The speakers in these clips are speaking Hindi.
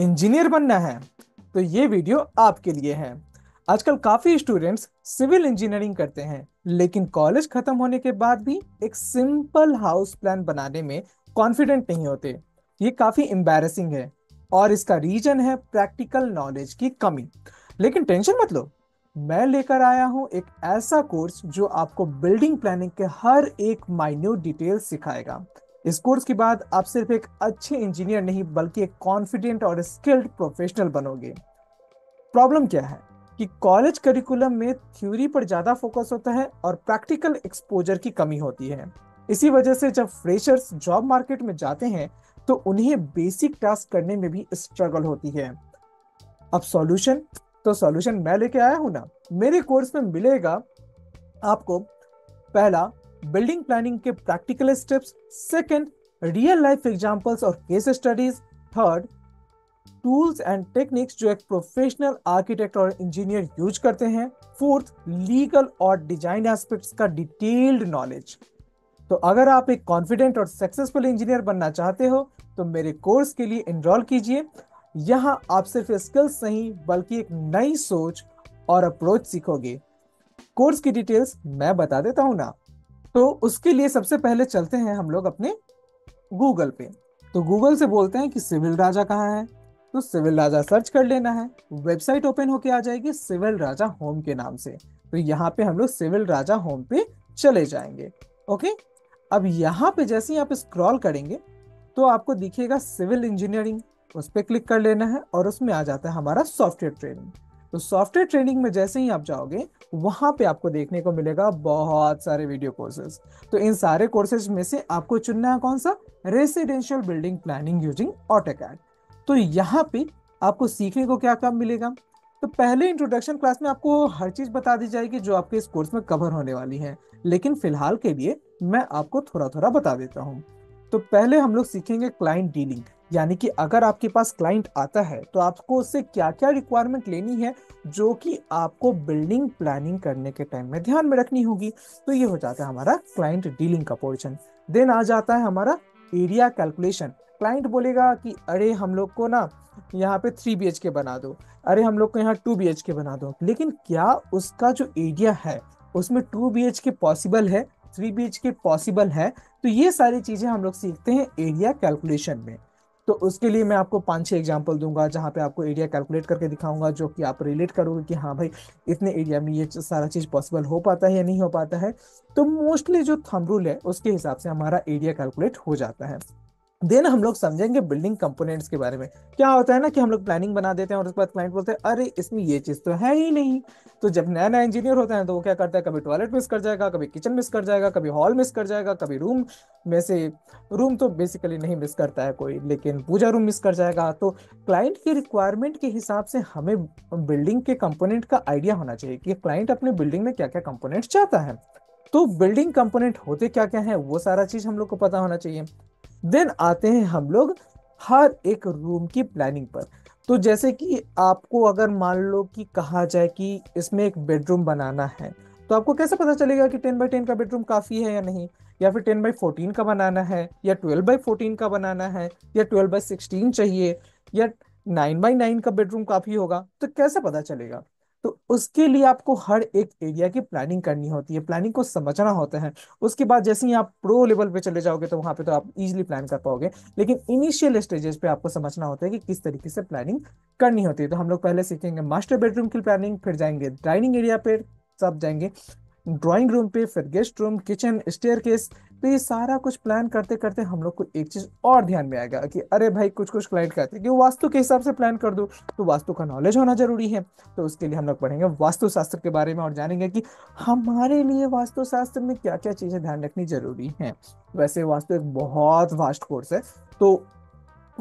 इंजीनियर बनना है तो ये वीडियो आपके लिए है। आजकल काफी स्टूडेंट्स सिविल इंजीनियरिंग करते हैं, लेकिन कॉलेज खत्म होने के बाद भी एक सिंपल हाउस प्लान बनाने में कॉन्फिडेंट नहीं होते। ये काफी एम्बैरेसिंग है और इसका रीजन है प्रैक्टिकल नॉलेज की कमी। लेकिन टेंशन मत लो, मैं लेकर आया हूं एक ऐसा कोर्स जो आपको बिल्डिंग प्लानिंग के हर एक माइन्यूट डिटेल सिखाएगा। इस कोर्स के बाद आप सिर्फ एक अच्छे इंजीनियर नहीं बल्कि एक कॉन्फिडेंट और स्किल्ड प्रोफेशनल बनोगे। प्रॉब्लम क्या है कि कॉलेज करिकुलम में थ्योरी पर ज्यादा फोकस होता है और प्रैक्टिकल एक्सपोजर की कमी होती है। इसी वजह से जब फ्रेशर्स जॉब मार्केट में जाते हैं तो उन्हें बेसिक टास्क करने में भी स्ट्रगल होती है। अब सॉल्यूशन, तो सॉल्यूशन मैं लेके आया हूं ना। मेरे कोर्स में मिलेगा आपको पहला, बिल्डिंग प्लानिंग के practical steps. Second, real life examples और case studies. Third, tools and techniques जो एक प्रोफेशनल आर्किटेक्ट और इंजीनियर यूज करते हैं। फोर्थ, लीगल और डिजाइन एस्पेक्ट्स का डिटेल्ड नॉलेज। तो अगर आप एक कॉन्फिडेंट और सक्सेसफुल इंजीनियर बनना चाहते हो तो मेरे कोर्स के लिए एनरोल कीजिए। यहाँ आप सिर्फ स्किल्स नहीं बल्कि एक नई सोच और अप्रोच सीखोगे। कोर्स की डिटेल्स मैं बता देता हूं ना। तो उसके लिए सबसे पहले चलते हैं हम लोग अपने गूगल पे। तो गूगल से बोलते हैं कि सिविल राजा कहाँ है। तो सिविल राजा सर्च कर लेना है, वेबसाइट ओपन होके आ जाएगी सिविल राजा होम के नाम से। तो यहाँ पे हम लोग सिविल राजा होम पे चले जाएंगे। ओके, अब यहाँ पे जैसे ही आप स्क्रॉल करेंगे तो आपको दिखेगा सिविल इंजीनियरिंग। उस पर क्लिक कर लेना है और उसमें आ जाता है हमारा सॉफ्टवेयर ट्रेनिंग। तो सॉफ्टवेयर ट्रेनिंग में जैसे ही आप जाओगे वहां पे आपको देखने को मिलेगा बहुत सारे वीडियो कोर्सेज। तो इन सारे कोर्सेज में से आपको चुनना है कौन सा, residential building planning using AutoCAD. तो यहाँ पे आपको सीखने को क्या क्या मिलेगा। तो पहले इंट्रोडक्शन क्लास में आपको हर चीज बता दी जाएगी जो आपके इस कोर्स में कवर होने वाली है, लेकिन फिलहाल के लिए मैं आपको थोड़ा थोड़ा बता देता हूँ। तो पहले हम लोग सीखेंगे क्लाइंट डीलिंग, यानी कि अगर आपके पास क्लाइंट आता है तो आपको उससे क्या क्या रिक्वायरमेंट लेनी है जो कि आपको बिल्डिंग प्लानिंग करने के टाइम में ध्यान में रखनी होगी। तो ये हो जाता है हमारा क्लाइंट डीलिंग का पोर्शन। देन आ जाता है हमारा एरिया कैलकुलेशन। क्लाइंट बोलेगा कि अरे हम लोग को ना यहाँ पे 3 BHK बना दो, अरे हम लोग को यहाँ 2 BHK बना दो, लेकिन क्या उसका जो एरिया है उसमें 2 BHK पॉसिबल है, 3 BHK पॉसिबल है। तो ये सारी चीजें हम लोग सीखते हैं एरिया कैलकुलेशन में। तो उसके लिए मैं आपको 5-6 एग्जांपल दूंगा जहां पे आपको एरिया कैलकुलेट करके दिखाऊंगा जो कि आप रिलेट करोगे कि हाँ भाई इतने एरिया में ये सारा चीज पॉसिबल हो पाता है या नहीं हो पाता है। तो मोस्टली जो थंब रूल है उसके हिसाब से हमारा एरिया कैलकुलेट हो जाता है। देन हम लोग समझेंगे बिल्डिंग कंपोनेंट्स के बारे में। क्या होता है ना कि हम लोग प्लानिंग बना देते हैं और उसके बाद क्लाइंट बोलते हैं अरे इसमें ये चीज तो है ही नहीं। तो जब नया नया इंजीनियर होता है तो वो क्या करता है, कभी टॉयलेट मिस कर जाएगा, कभी किचन मिस कर जाएगा, कभी हॉल मिस कर जाएगा, कभी रूम में से, रूम तो बेसिकली नहीं मिस करता है कोई, लेकिन पूजा रूम मिस कर जाएगा। तो क्लाइंट की रिक्वायरमेंट के हिसाब से हमें बिल्डिंग के कंपोनेंट का आइडिया होना चाहिए कि क्लाइंट अपने बिल्डिंग में क्या क्या कंपोनेंट चाहता है। तो बिल्डिंग कंपोनेंट होते क्या क्या है वो सारा चीज हम लोग को पता होना चाहिए। देन आते हैं हम लोग हर एक रूम की प्लानिंग पर। तो जैसे कि आपको अगर मान लो कि कहा जाए कि इसमें एक बेडरूम बनाना है, तो आपको कैसे पता चलेगा कि 10x10 का बेडरूम काफी है या नहीं, या फिर 10x14 का बनाना है, या 12x14 का बनाना है, या 12x16 चाहिए, या 9x9 का बेडरूम काफी होगा। तो कैसे पता चलेगा। तो उसके लिए आपको हर एक एरिया की प्लानिंग करनी होती है, प्लानिंग को समझना होता है। उसके बाद जैसे ही आप प्रो लेवल पे चले जाओगे तो वहां पे तो आप इजीली प्लान कर पाओगे, लेकिन इनिशियल स्टेजेस पे आपको समझना होता है कि किस तरीके से प्लानिंग करनी होती है। तो हम लोग पहले सीखेंगे मास्टर बेडरूम की प्लानिंग, फिर जाएंगे डाइनिंग एरिया पे, सब जाएंगे ड्राइंग रूम पे, फिर गेस्ट रूम, किचन, स्टेयरकेस। तो ये सारा कुछ प्लान करते करते हम लोग को एक चीज और ध्यान में आएगा कि अरे भाई कुछ कुछ क्लाइंट कहते हैं कि वास्तु के हिसाब से प्लान कर दो। तो वास्तु का नॉलेज होना जरूरी है। तो उसके लिए हम लोग पढ़ेंगे वास्तुशास्त्र के बारे में और जानेंगे कि हमारे लिए वास्तुशास्त्र में क्या क्या चीजें ध्यान रखनी जरूरी है। वैसे वास्तु एक बहुत वास्ट कोर्स है, तो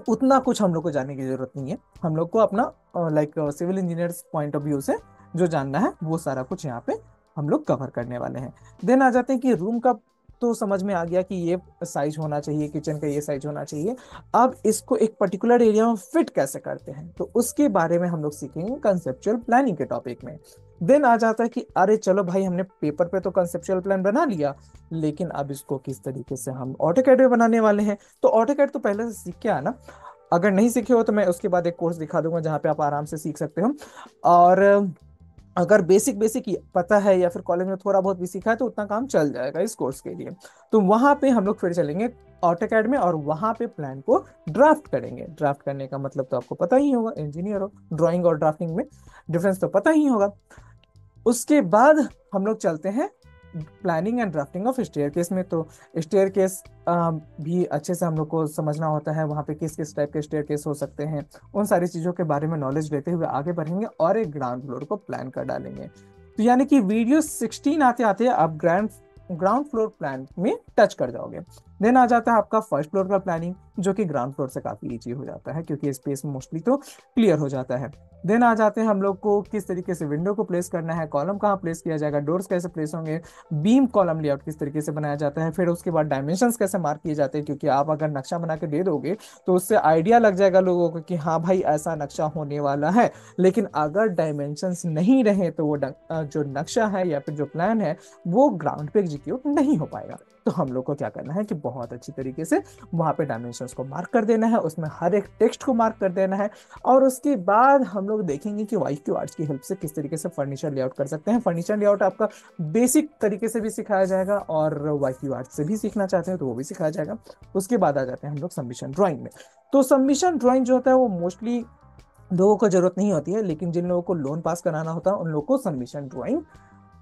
उतना कुछ हम लोग को जानने की जरूरत नहीं है। हम लोग को अपना like civil engineers point of view से जो जानना है वो सारा कुछ यहाँ पे हम लोग कवर करने वाले हैं। देन आ जाते हैं कि रूम का तो समझ में आ गया कि ये साइज होना चाहिए, किचन का ये साइज होना चाहिए। अब इसको एक पर्टिकुलर एरिया में फिट कैसे करते हैं तो उसके बारे में हम लोग सीखेंगे कंसेप्चुअल प्लानिंग के टॉपिक में। देन आ जाता है कि अरे चलो भाई हमने पेपर पे तो कंसेप्चुअल प्लान बना लिया, लेकिन अब इसको किस तरीके से हम ऑटोकैड में बनाने वाले हैं। तो ऑटोकैड तो पहले से सीख के आना। अगर नहीं सीखे हो तो मैं उसके बाद एक कोर्स दिखा दूंगा जहाँ पे आप आराम से सीख सकते हो। और अगर बेसिक बेसिक पता है या फिर कॉलेज में थोड़ा बहुत भी सीखा है तो उतना काम चल जाएगा इस कोर्स के लिए। तो वहां पे हम लोग फिर चलेंगे ऑटोकैड में, और वहां पे प्लान को ड्राफ्ट करेंगे। ड्राफ्ट करने का मतलब तो आपको पता ही होगा, इंजीनियर हो, ड्राइंग और ड्राफ्टिंग में डिफरेंस तो पता ही होगा। उसके बाद हम लोग चलते हैं planning and drafting of staircase में। तो स्टेयर केस भी अच्छे से हम लोग को समझना होता है, वहाँ पे किस किस टाइप के स्टेयर केस हो सकते हैं। उन सारी चीज़ों के बारे में नॉलेज लेते हुए आगे बढ़ेंगे और एक ग्राउंड फ्लोर को प्लान कर डालेंगे। तो यानी कि वीडियो 16 आते आते आप ग्राउंड फ्लोर प्लान में टच कर जाओगे। देन आ जाता है आपका फर्स्ट फ्लोर का प्लानिंग, जो कि ग्राउंड फ्लोर से काफ़ी ईजी हो जाता है क्योंकि स्पेस मोस्टली तो क्लियर हो जाता है। देन आ जाते हैं हम लोग को किस तरीके से विंडो को प्लेस करना है, कॉलम कहाँ प्लेस किया जाएगा, डोर्स कैसे प्लेस होंगे, बीम कॉलम लेआउट किस तरीके से बनाया जाता है। फिर उसके बाद डायमेंशंस कैसे मार्क किए जाते हैं, क्योंकि आप अगर नक्शा बना के दे दोगे तो उससे आइडिया लग जाएगा लोगों को कि हाँ भाई ऐसा नक्शा होने वाला है। लेकिन अगर डायमेंशंस नहीं रहे तो वो जो नक्शा है या फिर जो प्लान है वो ग्राउंड पे एग्जीक्यूट नहीं हो पाएगा। तो हम लोग को क्या करना है कि बहुत अच्छी तरीके से वहां पे डायमेंशंस को मार्क कर देना है, उसमें हर एक टेक्स्ट को मार्क कर देना है। और उसके बाद हम लोग देखेंगे कि वाई क्यू आर्ट्स की हेल्प से किस तरीके से फर्नीचर लेआउट कर सकते हैं। फर्नीचर लेआउट आपका बेसिक तरीके से भी सिखाया जाएगा, और वाई क्यू आर्ट्स से भी सीखना चाहते हैं तो वो भी सिखाया जाएगा। उसके बाद आ जाते हैं हम लोग सबमिशन ड्राइंग में। तो सबमिशन ड्राइंग जो होता है वो मोस्टली लोगों को जरूरत नहीं होती है, लेकिन जिन लोगों को लोन पास कराना होता है उन लोगों को सबमिशन ड्राइंग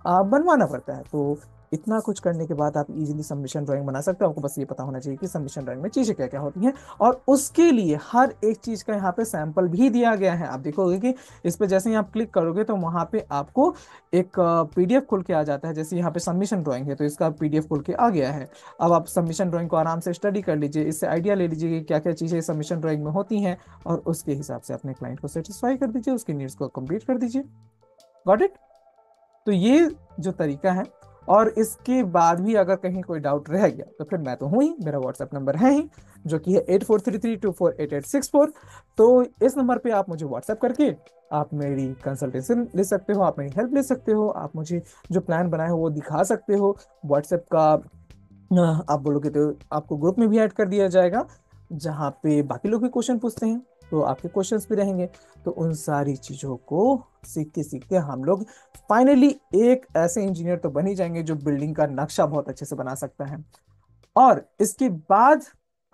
बनवाना पड़ता है। तो इतना कुछ करने के बाद आप इजीली सबमिशन ड्राइंग बना सकते हो। आपको बस ये पता होना चाहिए कि सबमिशन ड्राइंग में चीजें क्या क्या होती हैं, और उसके लिए हर एक चीज का यहाँ पे सैंपल भी दिया गया है। आप देखोगे कि इस पे जैसे ही आप क्लिक करोगे तो वहां पे आपको एक पीडीएफ खुल के आ जाता है। जैसे यहाँ पे सबमिशन ड्राइंग है तो इसका पीडीएफ खुल के आ गया है। अब आप सबमिशन ड्राइंग को आराम से स्टडी कर लीजिए, इससे आइडिया ले लीजिए कि क्या क्या चीजें सबमिशन ड्राइंग में होती हैं, और उसके हिसाब से अपने क्लाइंट को सेटिस्फाई कर दीजिए, उसकी नीड्स को कंप्लीट कर दीजिए। Got it? तो ये जो तरीका है, और इसके बाद भी अगर कहीं कोई डाउट रह गया तो फिर मैं तो हूं ही, मेरा व्हाट्सएप नंबर है ही, जो कि है 8433248864। तो इस नंबर पे आप मुझे व्हाट्सएप करके आप मेरी कंसल्टेशन ले सकते हो, आप मेरी हेल्प ले सकते हो, आप मुझे जो प्लान बनाए हो वो दिखा सकते हो। व्हाट्सएप का आप बोलोगे तो आपको ग्रुप में भी ऐड कर दिया जाएगा, जहाँ पे बाकी लोग भी क्वेश्चन पूछते हैं तो आपके क्वेश्चंस भी रहेंगे। तो उन सारी चीजों को सीखते सीखते हम लोग फाइनली एक ऐसे इंजीनियर तो बन ही जाएंगे जो बिल्डिंग का नक्शा बहुत अच्छे से बना सकता है। और इसके बाद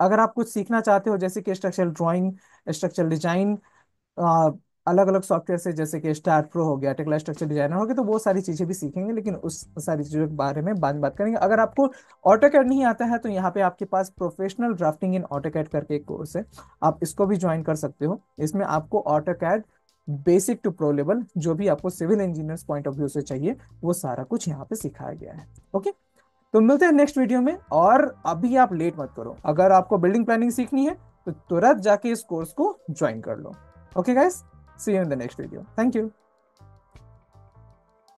अगर आप कुछ सीखना चाहते हो जैसे कि स्ट्रक्चरल ड्राइंग, स्ट्रक्चरल डिजाइन, अलग अलग सॉफ्टवेयर से जैसे कि स्टार प्रो हो गया, टेक्ला स्ट्रक्चर डिजाइनर हो गया, तो वो सारी चीजें भी सीखेंगे, लेकिन उस सारी चीजों के बारे में बाद में बात करेंगे। अगर आपको ऑटोकैड नहीं आता है तो यहाँ पे आपके पास प्रोफेशनल ड्राफ्टिंग इन ऑटोकैड करके एक कोर्स है, आप इसको भी ज्वाइन कर सकते हो। इसमें आपको AutoCAD basic to pro level जो भी आपको civil engineers point of view से चाहिए वो सारा कुछ यहाँ पे सिखाया गया है। ओके, तो मिलते हैं नेक्स्ट वीडियो में। और अभी आप लेट मत करो, अगर आपको बिल्डिंग प्लानिंग सीखनी है तो तुरंत जाके इस कोर्स को ज्वाइन कर लो। Okay guys, see you in the next video. Thank you.